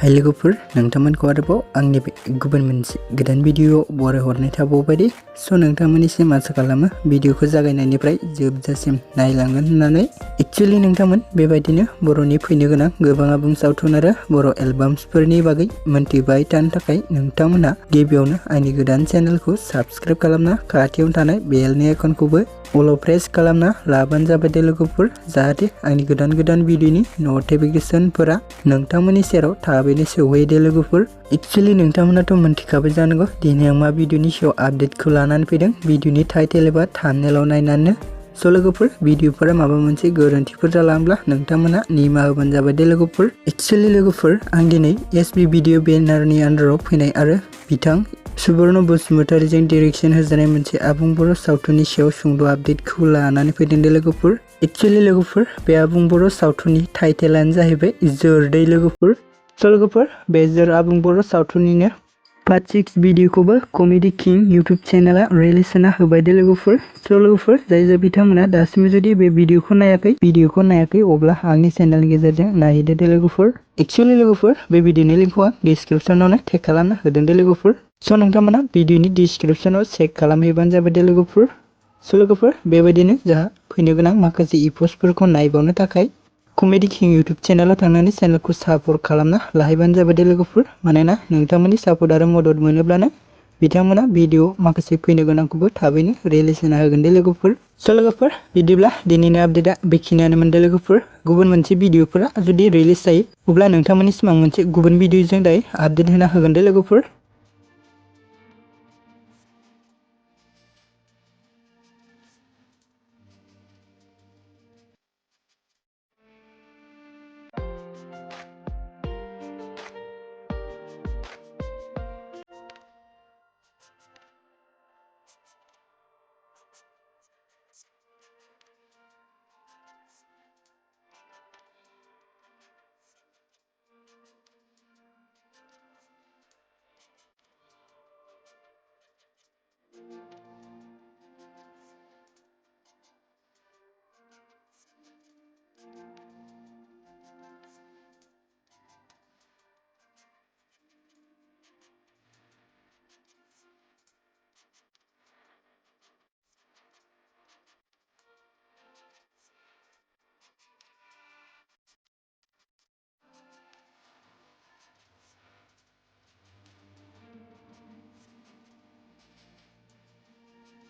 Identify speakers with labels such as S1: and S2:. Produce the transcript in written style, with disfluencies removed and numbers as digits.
S1: हाय लोगोफोर नोंथांमोनखौ आरोबाव आंनि गुबुन मोनसे गोदान भिडिअ बरायहरनाय थाबावबायदि स' नोंथांमोननिसिम आसा खालामो भिडिअखौ जागायनायनिफ्राय जोबजासिम नायलांगोन होननानै एक्चुअली नोंथांमोन बेबायदिनो बर'नि फैनो गोनां गोबां आबुं सावथुन आरो बर' एलबाम्सफोरनि बागै मोनथिबाय थानो थाखाय नोंथांमोनहा गिबियावनो आंनि गोदान चेनेलखौ साबस्क्राइब खालामना खाथियावनो थानाय बेलनि आइकनखौबो अल प्रेस खालामना लाबानो जाबाय दे लोगोफोर जाहाथे आंनि गोदान भिडिअनि नटिफिकेशनफोरा नोंथांमोननि सेराव थाबैनो सौहैयो दे लोगोफोर। एक्चुअली नोंथांमोनाथ' मोनथिखाबाय जानांगौ दिनै आं मा भिडिअनि सायाव आपडेटखौ लानानै फैदों भिडिअनि टाइटेल एबा थाम्बनेलाव नायनानै। स' लोगोफोर भिडिअफोरा माबा मोनसे गोरोन्थिफोर जालांब्ला नोंथांमोना निमाहा होबानो जाबाय दे लोगोफोर। एक्चुअली लोगोफोर आं दिनै एसबी भिडिअ बेनारनि आन्डाराव फैनाय आरो बिथां सुबर्ण बसुमतारीजों डिरेक्शन होजानाय मोनसे आबुं बर' सावथुननि सायाव सुंद' आपडेटखौ लानानै फैदों दे लोगोफोर। एक्चुअली लोगोफोर बे आबुं बर' सावथुननि टाइटेलानो जाहैबाय जोरदै लोगोफोर। स' लोगोफोर बे जोर आबुं बर' सावथुननिनो पार्ट 6 भिडिअखौबो कमेडि किं इउटुब चेनेला रिलिज होना होबाय दे लोगोफोर। स' लोगोफोर जाय बिथांमोना दासिमबो जुदि बे भिडिअखौ नायाखै अब्ला आंनि चेनेलनि गेजेरजों नायहैदो दे लोगोफोर। एक्चुअली लोगोफोर बे भिडिअनि लिंकखौ आं डिसक्रिप्शनावनो टेग खालामना होदों दे लोगोफोर। स' नोंथांमोना भिडिअनि डिसक्रिप्शनाव चेक खालामहैबानो जाबाय दे लोगोफोर। स' लोगोफोर बेबायदिनो जोंहा फैनो गोनां माखासे इप'स्टफोरखौ नायबावनो थाखाय कमेडि किं इउटुब चेनेलाव थांनानै चेनेलखौ सापर्ट खालामना लाहैबानो जाबाय दे लोगोफोर। मानोना नोंथांमोननि सापर्ट आरो मदद मोनोब्लानो बिथांमोना भिडिअ माखासे फैनो गोनांखौबो थाबैनो रिलिज होना होगोन दे लोगोफोर। स' लोगोफोर बिदिब्ला दिनैनि आपडेटआ बेखिनियानोमोन दे लोगोफोर। गुबुन मोनसे भिडिअफोरा जुदि रिलिज जायो अब्ला नोंथांमोननिसिम आं मोनसे गुबुन भिडिअजों दायो आपडेट होना होगोन दे लोगोफोर।